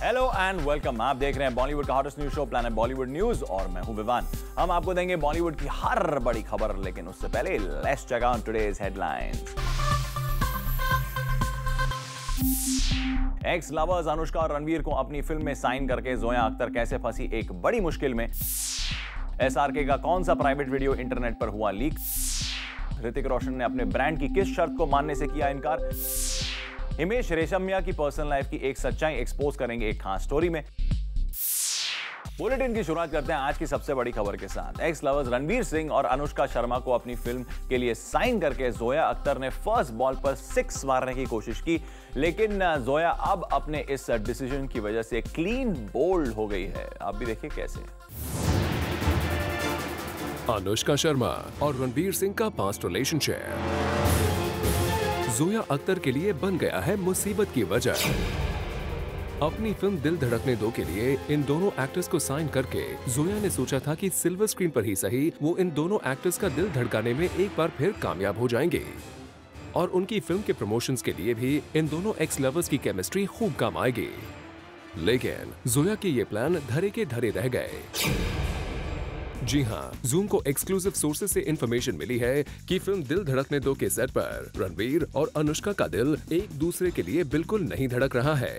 Hello and welcome. आप देख रहे हैं बॉलीवुड का hottest news show planet Bollywood news और मैं हूं विवान। हम आपको देंगे बॉलीवुड की हर बड़ी खबर, लेकिन उससे पहले let's check out today's headlines. Ex lovers Anushka और रणवीर को अपनी फिल्म में साइन करके जोया अख्तर कैसे फंसी एक बड़ी मुश्किल में। एसआरके का कौन सा प्राइवेट वीडियो इंटरनेट पर हुआ लीक। ऋतिक रोशन ने अपने ब्रांड की किस शर्त को मानने से किया इनकार। हिमेश रेशमिया की पर्सनल लाइफ की एक सच्चाई एक्सपोज करेंगे एक खास स्टोरी में। बुलेटिन की शुरुआत करते हैं आज की सबसे बड़ी खबर के साथ। एक्स लवर्स रणवीर सिंह और अनुष्का शर्मा को अपनी फिल्म के लिए साइन करके जोया अख्तर ने फर्स्ट बॉल पर 6 मारने की कोशिश की, लेकिन जोया अब अपने इस डिसीजन की वजह से क्लीन बोल्ड हो गई है। आप भी देखिए कैसे। अनुष्का शर्मा और रणवीर सिंह का पास्ट रिलेशनशिप जोया अख्तर के लिए बन गया है मुसीबत की वजह। अपनी फिल्म दिल धड़कने दो के लिए इन दोनों एक्टर्स को साइन करके जोया ने सोचा था कि सिल्वर स्क्रीन पर ही सही वो इन दोनों एक्टर्स का दिल धड़काने में एक बार फिर कामयाब हो जाएंगे और उनकी फिल्म के प्रमोशंस के लिए भी इन दोनों एक्स लवर्स की केमिस्ट्री खूब काम आएगी। लेकिन जोया के ये प्लान धरे के धरे रह गए। जी हाँ, जूम को एक्सक्लूसिव सोर्सेज से इंफॉर्मेशन मिली है कि फिल्म दिल धड़कने दो के सेट पर रणवीर और अनुष्का का दिल एक दूसरे के लिए बिल्कुल नहीं धड़क रहा है।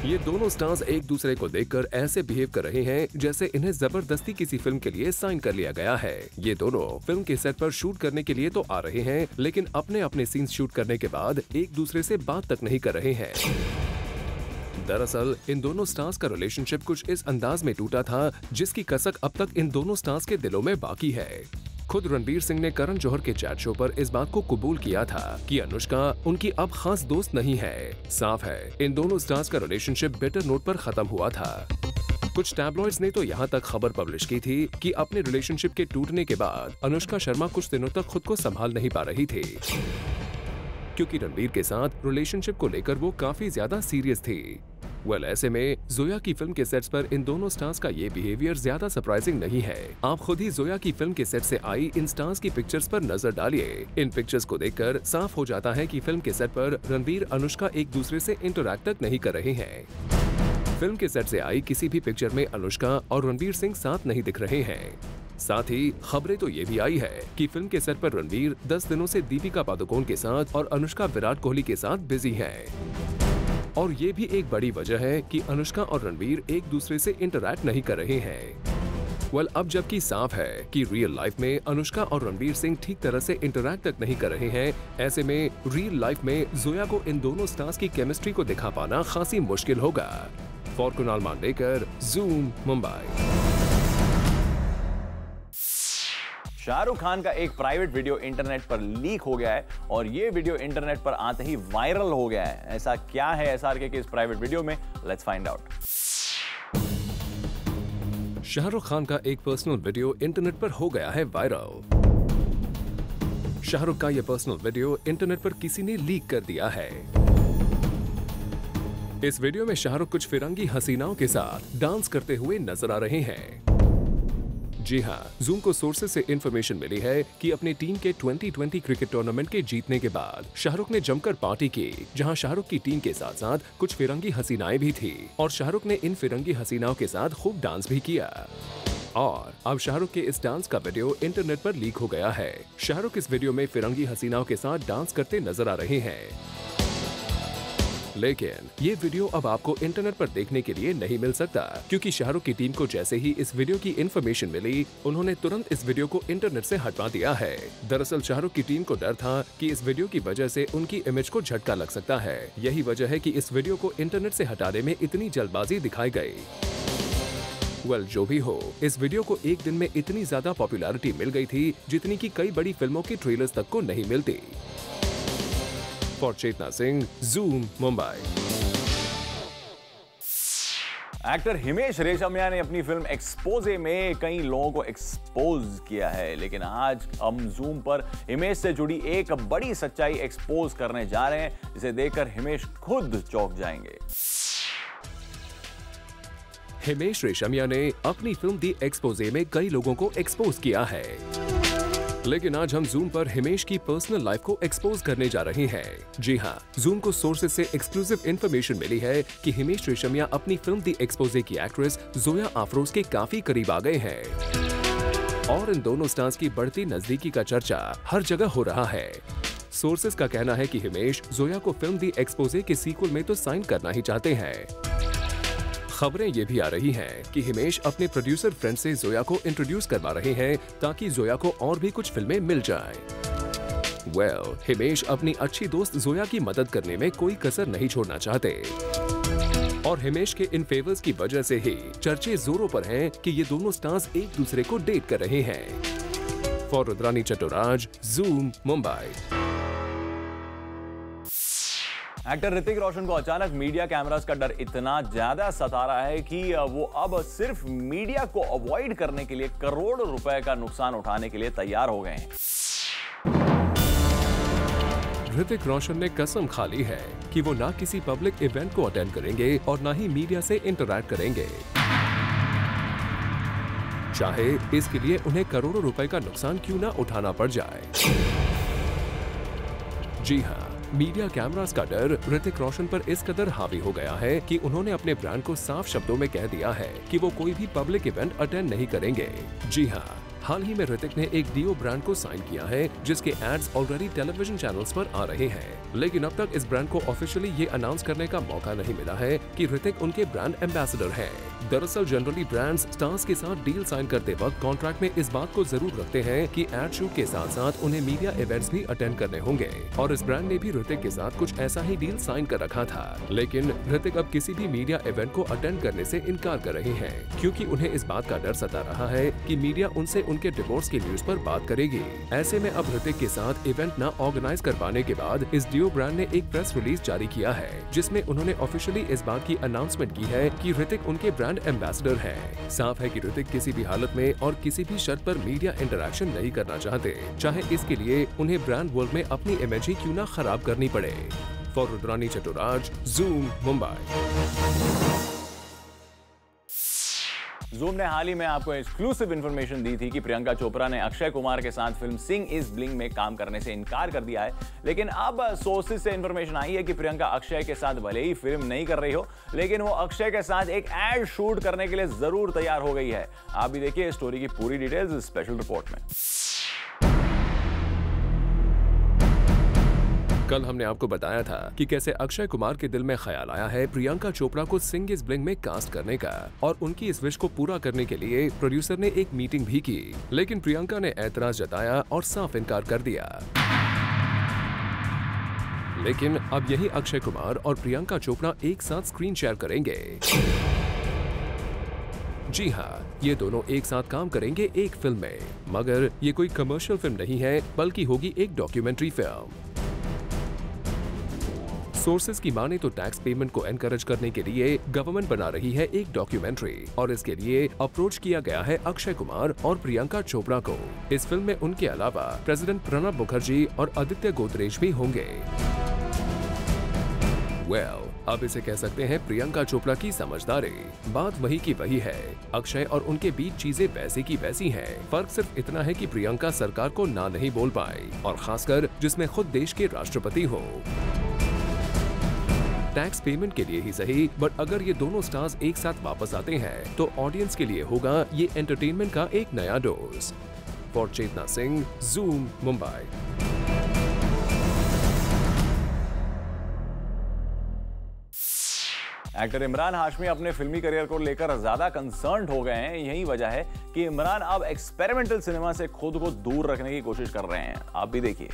ये दोनों स्टार्स एक दूसरे को देखकर ऐसे बिहेव कर रहे हैं जैसे इन्हें जबरदस्ती किसी फिल्म के लिए साइन कर लिया गया है। ये दोनों फिल्म के सेट पर शूट करने के लिए तो आ रहे हैं, लेकिन अपने अपने सीन्स शूट करने के बाद एक दूसरे से बात तक नहीं कर रहे हैं। दरअसल इन दोनों स्टार्स का रिलेशनशिप कुछ इस अंदाज में टूटा था जिसकी कसक अब तक इन दोनों स्टार्स के दिलों में बाकी है। खुद रणवीर सिंह ने करण जौहर के चैट शो पर इस बात को कबूल किया था कि अनुष्का उनकी अब खास दोस्त नहीं है। साफ है इन दोनों स्टार्स का रिलेशनशिप बेटर नोट पर खत्म हुआ था। कुछ टैबलॉइड्स ने तो यहाँ तक खबर पब्लिश की थी कि अपने रिलेशनशिप के टूटने के बाद अनुष्का शर्मा कुछ दिनों तक खुद को संभाल नहीं पा रही थी, क्योंकि रणवीर के साथ रिलेशनशिप को लेकर वो काफी ज्यादा सीरियस थी। ऐसे में जोया की फिल्म के सेट्स पर इन दोनों स्टार्स का ये बिहेवियर ज्यादा सरप्राइजिंग नहीं है। आप खुद ही जोया की फिल्म के सेट से आई इन स्टार्स की पिक्चर्स पर नजर डालिए। इन पिक्चर्स को देखकर साफ हो जाता है कि फिल्म के सेट पर रणवीर अनुष्का एक दूसरे से इंटरैक्ट तक नहीं कर रहे हैं। फिल्म के सेट से आई किसी भी पिक्चर में अनुष्का और रणवीर सिंह साथ नहीं दिख रहे हैं। साथ ही खबरें तो ये भी आई है कि फिल्म के सेट पर रणवीर 10 दिनों से दीपिका पादुकोण के साथ और अनुष्का विराट कोहली के साथ बिजी हैं। और ये भी एक बड़ी वजह है कि अनुष्का और रणवीर एक दूसरे से इंटरैक्ट नहीं कर रहे हैं। अब जबकि साफ है कि रियल लाइफ में अनुष्का और रणवीर सिंह ठीक तरह से इंटरैक्ट तक नहीं कर रहे हैं, ऐसे में रियल लाइफ में जोया को इन दोनों स्टार्स की केमिस्ट्री को दिखा पाना खासी मुश्किल होगा। For Kunal Mandlekar, Zoom, Mumbai. शाहरुख खान का एक प्राइवेट वीडियो इंटरनेट पर लीक हो गया है और ये वीडियो इंटरनेट पर आते ही वायरल हो गया है। ऐसा क्या है एसआरके के इस प्राइवेट वीडियो में, let's find out. Shahrukh Khan का एक पर्सनल वीडियो इंटरनेट पर हो गया है वायरल। शाहरुख का यह पर्सनल वीडियो इंटरनेट पर किसी ने लीक कर दिया है। इस वीडियो में शाहरुख कुछ फिरंगी हसीनाओं के साथ डांस करते हुए नजर आ रहे हैं। जी हाँ, जूम को सोर्सेज से इंफॉर्मेशन मिली है कि अपनी टीम के 2020 क्रिकेट टूर्नामेंट के जीतने के बाद शाहरुख ने जमकर पार्टी की, जहां शाहरुख की टीम के साथ साथ कुछ फिरंगी हसीनाएं भी थी और शाहरुख ने इन फिरंगी हसीनाओं के साथ खूब डांस भी किया। और अब शाहरुख के इस डांस का वीडियो इंटरनेट पर लीक हो गया है। शाहरुख इस वीडियो में फिरंगी हसीनाओं के साथ डांस करते नजर आ रहे हैं, लेकिन ये वीडियो अब आपको इंटरनेट पर देखने के लिए नहीं मिल सकता, क्योंकि शाहरुख की टीम को जैसे ही इस वीडियो की इंफॉर्मेशन मिली, उन्होंने तुरंत इस वीडियो को इंटरनेट से हटवा दिया है। दरअसल शाहरुख की टीम को डर था कि इस वीडियो की वजह से उनकी इमेज को झटका लग सकता है। यही वजह है कि इस वीडियो को इंटरनेट से हटाने में इतनी जल्दबाजी दिखाई गई। जो भी हो, इस वीडियो को एक दिन में इतनी ज्यादा पॉपुलैरिटी मिल गई थी जितनी की कई बड़ी फिल्मों की ट्रेलर्स तक को नहीं मिलती। For Chetna Singh, Zoom, Mumbai. Actor Himesh Reshammiya ने अपनी फिल्म एक्सपोजे में कई लोगों को एक्सपोज किया है, लेकिन आज हम जूम पर हिमेश से जुड़ी एक बड़ी सच्चाई एक्सपोज करने जा रहे हैं, जिसे देखकर हिमेश खुद चौंक जाएंगे। हिमेश रेशमिया ने अपनी फिल्म दी एक्सपोजे में कई लोगों को एक्सपोज किया है, लेकिन आज हम जूम पर हिमेश की पर्सनल लाइफ को एक्सपोज करने जा रहे हैं। जी हाँ, जूम को सोर्सेज से एक्सक्लूसिव इंफॉर्मेशन मिली है कि हिमेश रेशमिया अपनी फिल्म दी एक्सपोजे की एक्ट्रेस जोया अफरोज के काफी करीब आ गए हैं और इन दोनों स्टार्स की बढ़ती नजदीकी का चर्चा हर जगह हो रहा है। सोर्सेज का कहना है कि हिमेश जोया को फिल्म दी एक्सपोजे के सीक्वल में तो साइन करना ही चाहते हैं। खबरें ये भी आ रही हैं कि हिमेश अपने प्रोड्यूसर फ्रेंड से जोया को इंट्रोड्यूस करवा रहे हैं ताकि जोया को और भी कुछ फिल्में मिल जाएं। हिमेश अपनी अच्छी दोस्त जोया की मदद करने में कोई कसर नहीं छोड़ना चाहते और हिमेश के इन फेवर्स की वजह से ही चर्चे जोरों पर हैं कि ये दोनों स्टार्स एक दूसरे को डेट कर रहे हैं। For Rudrani Chattoraj, Zoom, Mumbai. Actor Hrithik Roshan को अचानक मीडिया कैमरास का डर इतना ज्यादा सता रहा है कि वो अब सिर्फ मीडिया को अवॉइड करने के लिए करोड़ों रुपए का नुकसान उठाने के लिए तैयार हो गए हैं। ऋतिक रोशन ने कसम खा ली है कि वो ना किसी पब्लिक इवेंट को अटेंड करेंगे और ना ही मीडिया से इंटरैक्ट करेंगे, चाहे इसके लिए उन्हें करोड़ों रुपए का नुकसान क्यों ना उठाना पड़ जाए। जी हाँ, मीडिया कैमरास का डर ऋतिक रोशन पर इस कदर हावी हो गया है कि उन्होंने अपने ब्रांड को साफ शब्दों में कह दिया है कि वो कोई भी पब्लिक इवेंट अटेंड नहीं करेंगे। जी हाँ, हाल ही में ऋतिक ने एक डियो ब्रांड को साइन किया है जिसके एड्स ऑलरेडी टेलीविजन चैनल्स पर आ रहे हैं, लेकिन अब तक इस ब्रांड को ऑफिशियली ये अनाउंस करने का मौका नहीं मिला है कि ऋतिक उनके ब्रांड एम्बेसडर हैं। दरअसल जनरली ब्रांड्स स्टार्स के साथ डील साइन करते वक्त कॉन्ट्रैक्ट में इस बात को जरूर रखते हैं कि एड शूट के साथ साथ उन्हें मीडिया इवेंट्स भी अटेंड करने होंगे और इस ब्रांड ने भी ऋतिक के साथ कुछ ऐसा ही डील साइन कर रखा था, लेकिन ऋतिक अब किसी भी मीडिया इवेंट को अटेंड करने से इनकार कर रहे हैं क्योंकि उन्हें इस बात का डर सता रहा है कि मीडिया उनसे उनके डिवोर्स के न्यूज पर बात करेगी। ऐसे में अब ऋतिक के साथ इवेंट न ऑर्गेनाइज कर पाने के बाद इस डियो ब्रांड ने एक प्रेस रिलीज जारी किया है जिसमें उन्होंने ऑफिशियली इस बात की अनाउंसमेंट की है कि ऋतिक उनके ब्रांड एम्बेसडर है। साफ है कि ऋतिक किसी भी हालत में और किसी भी शर्त पर मीडिया इंटरैक्शन नहीं करना चाहते, चाहे इसके लिए उन्हें ब्रांड वर्ल्ड में अपनी इमेज ही क्यों न खराब करनी पड़े। For Rudrani Chattoraj, Zoom, Mumbai. Zoom ने हाल ही में आपको एक्सक्लूसिव इंफॉर्मेशन दी थी कि प्रियंका चोपड़ा ने अक्षय कुमार के साथ फिल्म सिंग इज ब्लिंग में काम करने से इनकार कर दिया है, लेकिन अब सोर्सेज से इंफॉर्मेशन आई है कि प्रियंका अक्षय के साथ भले ही फिल्म नहीं कर रही हो, लेकिन वो अक्षय के साथ एक एड शूट करने के लिए जरूर तैयार हो गई है। आप भी देखिए इस स्टोरी की पूरी डिटेल्स स्पेशल रिपोर्ट में। कल हमने आपको बताया था कि कैसे अक्षय कुमार के दिल में ख्याल आया है प्रियंका चोपड़ा को सिंग इज ब्लिंग में कास्ट करने का और उनकी इस विश को पूरा करने के लिए प्रोड्यूसर ने एक मीटिंग भी की, लेकिन प्रियंका ने ऐतराज जताया और साफ इनकार कर दिया। लेकिन अब यही अक्षय कुमार और प्रियंका चोपड़ा एक साथ स्क्रीन शेयर करेंगे। जी हाँ, ये दोनों एक साथ काम करेंगे एक फिल्म में, मगर ये कोई कमर्शियल फिल्म नहीं है बल्कि होगी एक डॉक्यूमेंट्री फिल्म। सोर्सेज की माने तो टैक्स पेमेंट को एनकरेज करने के लिए गवर्नमेंट बना रही है एक डॉक्यूमेंट्री और इसके लिए अप्रोच किया गया है अक्षय कुमार और प्रियंका चोपड़ा को। इस फिल्म में उनके अलावा प्रेसिडेंट प्रणब मुखर्जी और आदित्य गोदरेज भी होंगे। अब इसे कह सकते हैं प्रियंका चोपड़ा की समझदारी। बात वही की वही है, अक्षय और उनके बीच चीजें वैसी की वैसी हैं। फर्क सिर्फ इतना है कि प्रियंका सरकार को ना नहीं बोल पाई और खासकर जिसमें खुद देश के राष्ट्रपति हो। टैक्स पेमेंट के लिए ही सही, बट अगर ये दोनों स्टार्स एक साथ वापस आते हैं तो ऑडियंस के लिए होगा ये एंटरटेनमेंट का एक नया dose. For Chetna Singh, Zoom, Mumbai. Actor Imran Hashmi अपने फिल्मी करियर को लेकर ज्यादा कंसर्न्ड हो गए हैं। यही वजह है कि इमरान अब एक्सपेरिमेंटल सिनेमा से खुद को दूर रखने की कोशिश कर रहे हैं। आप भी देखिए।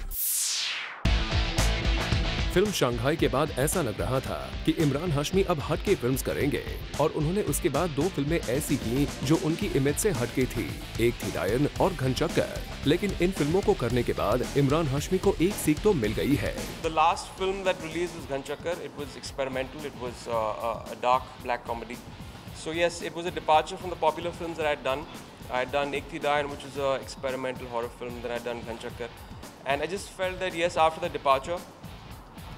फिल्म शंघाई के बाद ऐसा लग रहा था कि इमरान हाशमी अब हटके फिल्म्स करेंगे और उन्होंने उसके बाद दो फिल्में ऐसी की जो उनकी इमेज से हटके थी। एक थी डायन और घनचक्कर, लेकिन इन फिल्मों को करने के बाद इमरान हाशमी को एक सीख तो मिल गई है। The last film that released was Ghanchakkar. It was experimental. It was a dark black comedy. So yes, it was a departure from the popular films that I had done. I had done Ek Thi Dayan, which was an experimental horror film. Then I had done Ghanchakkar, and I just felt that yes, after the departure,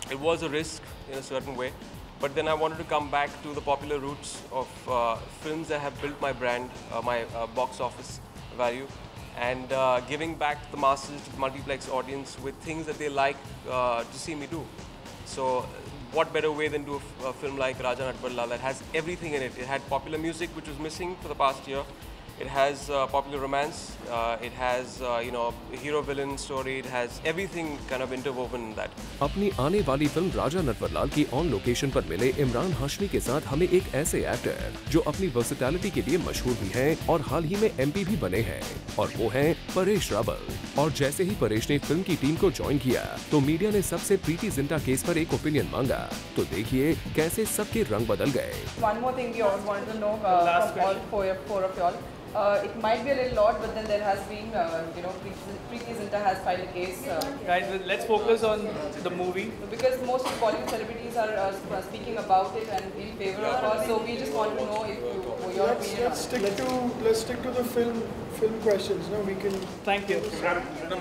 it was a risk in a certain way, But then I wanted to come back to the popular roots of films that have built my brand, my box office value, and giving back to the masses, to the multiplex audience with things that they like to see me do. So what better way than do a film like Raja Natvarlal that has everything in it. It had popular music, which was missing for the past year. It has popular romance. It has hero-villain story. It has everything kind of interwoven in that. अपनी आने वाली film राजा नटवरलाल की on location पर मिले इमरान हाशमी के साथ हमें एक ऐसे एक्टर जो अपनी वर्सेटैलिटी के लिए मशहूर भी हैं और हाल ही में एमपी भी बने हैं, और वो हैं परेश रावल। और जैसे ही परेश ने फिल्म की टीम को ज्वाइन किया तो मीडिया ने सबसे प्रीति जिंटा केस पर एक ओपिनियन मांगा। तो देखिए कैसे सबके रंग बदल गए। One more thing we all wanted to know from all four of y'all. It might be a little odd, but then there has been, Preeti Zinta has filed a case. Guys, let's focus on the movie. Because most of Bollywood celebrities are speaking about it and in favor of us, so we just want to know if your opinion. Let's stick to the film questions. No, we can. Thank you.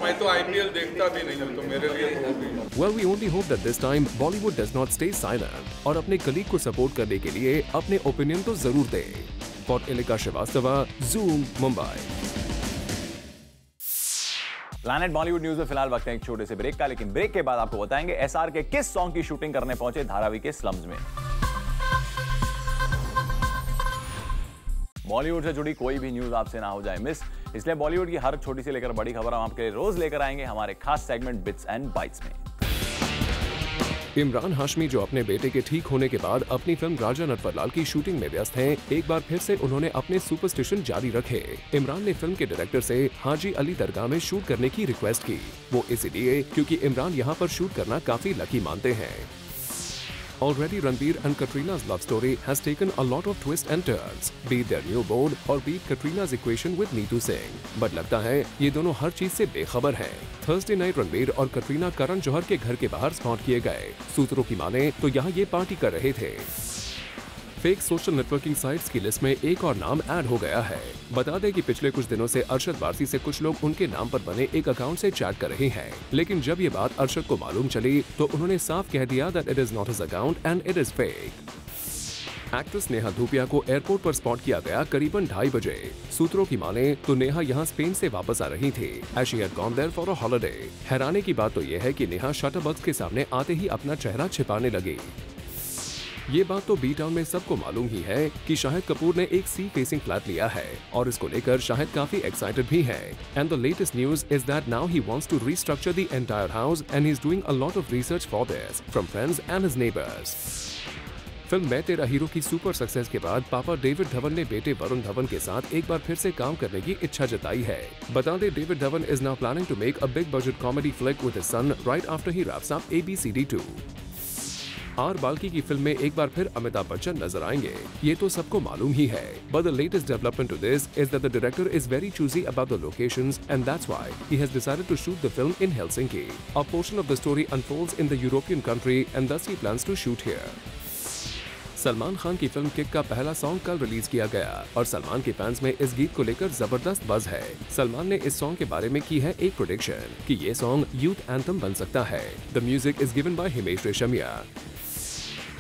मैं तो IPL देखता भी नहीं हूँ, तो मेरे लिए वो भी। Well, we only hope that this time Bollywood does not stay silent और अपने कलीग को सपोर्ट करने के लिए अपने ओपिनियन तो जरूर दे। For Ilika Srivastava, Zoom, Mumbai. Planet Bollywood news में फिलहाल वक्त है एक छोटे से ब्रेक का, लेकिन ब्रेक के बाद आपको बताएंगे एसआर के किस सॉन्ग की शूटिंग करने पहुंचे धारावी के स्लम्स में। बॉलीवुड से जुड़ी कोई भी न्यूज आपसे ना हो जाए मिस, इसलिए बॉलीवुड की हर छोटी से लेकर बड़ी खबर हम आपके लिए रोज लेकर आएंगे हमारे खास सेगमेंट बिट्स एंड बाइट्स में। इमरान हाशमी जो अपने बेटे के ठीक होने के बाद अपनी फिल्म राजा नटवरलाल की शूटिंग में व्यस्त हैं, एक बार फिर से उन्होंने अपने सुपरस्टिशन जारी रखे। इमरान ने फिल्म के डायरेक्टर से हाजी अली दरगाह में शूट करने की रिक्वेस्ट की, वो इसलिए क्योंकि इमरान यहाँ पर शूट करना काफी लकी मानते हैं। Already Ranbir and Katrina's love story has taken a lot of twists and turns, be it their newborn or be it Katrina's equation with Neetu Singh. But लगता है ये दोनों हर चीज से बेखबर हैं। Thursday night रणबीर और कटरीना करण जौहर के घर के बाहर स्पॉट किए गए। सूत्रों की माने तो यहाँ ये पार्टी कर रहे थे। फेक सोशल नेटवर्किंग साइट्स की लिस्ट में एक और नाम ऐड हो गया है। बता दें कि पिछले कुछ दिनों से अरशद वारसी से कुछ लोग उनके नाम पर बने एक अकाउंट से चैट कर रहे हैं, लेकिन जब ये बात अरशद को मालूम चली तो उन्होंने साफ कह दिया that it is not his account and it is fake. Actress Neha Dhupia को एयरपोर्ट पर स्पॉट किया गया करीबन 2:30 बजे। सूत्रों की माने तो नेहा यहाँ स्पेन से वापस आ रही थी, as she had gone there for a holiday. हैरानी की बात तो यह है कि नेहा शटर बॉक्स के सामने आते ही अपना चेहरा छिपाने लगी। ये बात तो बी टाउन में सबको मालूम ही है कि शाहिद कपूर ने एक सी फेसिंग फ्लैट लिया है और इसको लेकर शाहिद काफी एक्साइटेड भी है। And the latest news is that now he wants to restructure the entire house and he is doing a lot of research for this from friends and his neighbours. Film Main Tera hero की super success के बाद पापा David Dhawan ने बेटे वरुण धवन के साथ एक बार फिर से काम करने की इच्छा जताई है। बता दें David Dhawan is now planning to make a big budget comedy flick with his son right after he wraps up ABCD 2। R Balki की फिल्म में एक बार फिर अमिताभ बच्चन नजर आएंगे, ये तो सबको मालूम ही है। But the latest development to this is that the director is very choosy about the locations and that's why he has decided to shoot the film in Helsinki. A portion of the story unfolds in the European country and thus he plans to shoot here। Salman Khan की film kick का पहला song कल release किया गया और सलमान के fans में इस गीत को लेकर जबरदस्त बज़ है। सलमान ने इस सॉन्ग के बारे में की है एक प्रेडिक्शन कि ये सॉन्ग यूथ एंथम बन सकता है। The music is given by Himesh Reshammiya.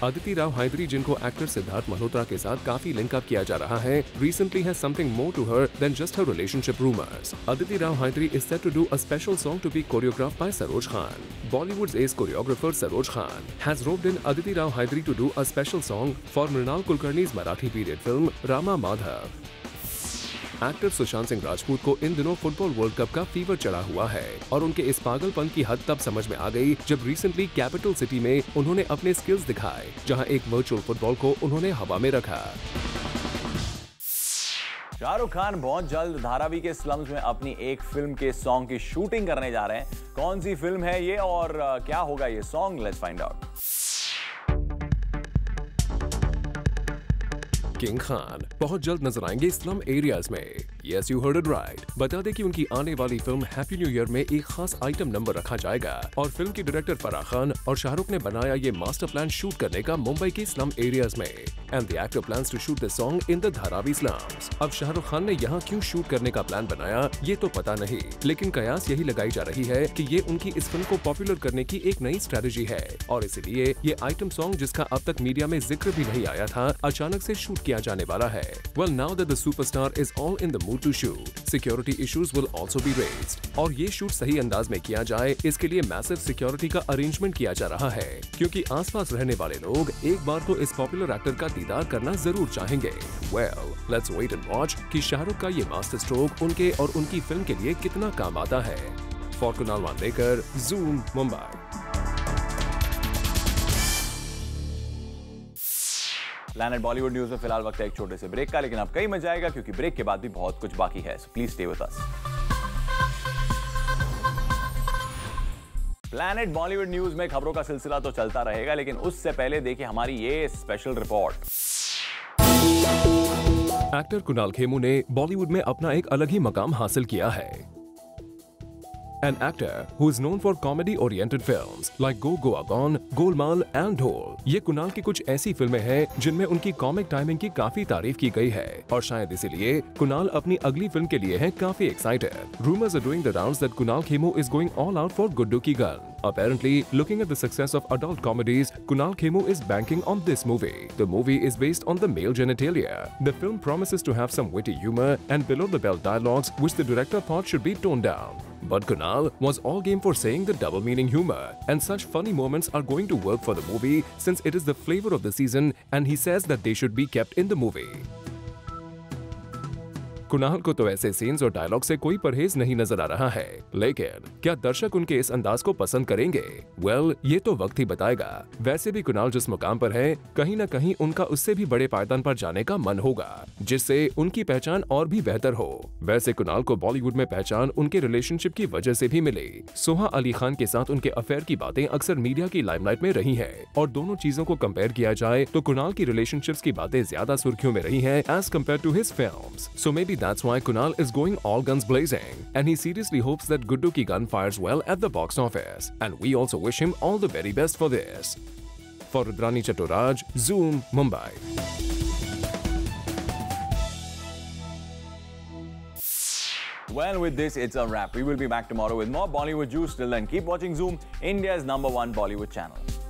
Aditi Rao Hydari, जिनको एक्टर सिद्धार्थ मल्होत्रा के साथ काफी लिंकअप किया जा रहा है, recently has something more to her than just her relationship rumors. Aditi Rao Hydari is set to do a special song to be choreographed by Saroj Khan. Bollywood's ace choreographer Saroj Khan has roped in Aditi Rao Hydari to do a special song for Mrinal Kulkarni's Marathi period film Rama Madhav. Actor Sushant Singh Rajput को इन दिनों football world cup का fever चढ़ा हुआ है और उनके इस पागलपन की हद तब समझ में आ गई जब रिसेंटली कैपिटल सिटी में उन्होंने अपने स्किल्स दिखाए, जहां एक वर्चुअल फुटबॉल को उन्होंने हवा में रखा। शाहरुख खान बहुत जल्द धारावी के स्लम्स में अपनी एक फिल्म के सॉन्ग की शूटिंग करने जा रहे हैं। कौन सी फिल्म है ये और क्या होगा ये song, let's find out. King Khan बहुत जल्द नजर आएंगे स्लम एरियाज में। Yes, you heard it right. बता दें कि उनकी आने वाली फिल्म हैप्पी न्यू ईयर में एक खास आइटम नंबर रखा जाएगा और फिल्म के डायरेक्टर फराह खान और शाहरुख ने बनाया ये मास्टर प्लान शूट करने का मुंबई के स्लम एरियाज में। And the actor plans to shoot the song in the Dharavi slums. अब शाहरुख खान ने यहाँ क्यों शूट करने का प्लान बनाया ये तो पता नहीं, लेकिन कयास यही लगाई जा रही है कि ये उनकी इस फिल्म को पॉपुलर करने की एक नई स्ट्रेटेजी है और इसलिए ये आइटम सॉन्ग जिसका अब तक मीडिया में जिक्र भी नहीं आया था अचानक से शूट किया जाने वाला है। Well, now that the superstar is all in the mood to shoot, security issues will also be raised. और ये शूट सही अंदाज में किया जाए इसके लिए मैसिव सिक्योरिटी का अरेंजमेंट किया जा रहा है, क्योंकि आसपास रहने वाले लोग एक बार तो इस पॉपुलर एक्टर का दीदार करना जरूर चाहेंगे। Well, let's wait and watch कि शाहरुख का ये मास्टर स्ट्रोक उनके और उनकी फिल्म के लिए कितना काम आता है। For Kunal Wandekar, Zoom, Mumbai. Planet Bollywood news में फिलहाल वक्त है एक छोटे से ब्रेक का, लेकिन अब कहीं मजा आएगा क्योंकि ब्रेक के बाद भी बहुत कुछ बाकी है, so please stay with us. Planet Bollywood news में खबरों का सिलसिला तो चलता रहेगा, लेकिन उससे पहले देखिए हमारी ये special report. Actor Kunal Khemu ने बॉलीवुड में अपना एक अलग ही मकाम हासिल किया है। An actor who is known for comedy-oriented films like Go Goa Gone, Golmaal and Dhol। ये कुणाल की कुछ ऐसी फिल्में हैं जिनमें उनकी कॉमिक टाइमिंग की काफी तारीफ की गई है और शायद इसीलिए कुणाल अपनी अगली फिल्म के लिए हैं काफी excited. Rumors are doing the rounds that Kunal Khemu is going all out for Guddu Ki Gun। Apparently, looking at the success of adult comedies, Kunal Khemu is banking on this movie. The movie is based on the male genitalia. The film promises to have some witty humor and below-the-belt dialogues which the director thought should be toned down. But Kunal was all game for saying the double meaning humor, and such funny moments are going to work for the movie since it is the flavor of the season, and he says that they should be kept in the movie. Kunal को तो ऐसे scenes और dialogue से कोई परहेज नहीं नजर आ रहा है, लेकिन क्या दर्शक उनके इस अंदाज को पसंद करेंगे? वेल, ये तो वक्त ही बताएगा। वैसे भी कुणाल जिस मुकाम पर है, कहीं न कहीं उनका उससे भी बड़े पायदान पर जाने का मन होगा, जिससे उनकी पहचान और भी बेहतर हो। वैसे कुणाल को बॉलीवुड में पहचान उनके रिलेशनशिप की वजह से भी मिली। सोहा अली खान के साथ उनके अफेयर की बातें अक्सर मीडिया की लाइमलाइट में रही है, और दोनों चीजों को कंपेयर किया जाए तो कुणाल की रिलेशनशिप्स की बातें ज्यादा सुर्खियों में रही है as compare to his films. So maybe that's why Kunal is going all guns blazing, and he seriously hopes that Guddu Ki Gun fires well at the box office, and we also wish him all the very best for this. For Rudrani Chaturaj, Zoom, Mumbai. Well, with this, it's a wrap. We will be back tomorrow with more Bollywood juice. Till then, keep watching Zoom, India's #1 Bollywood channel.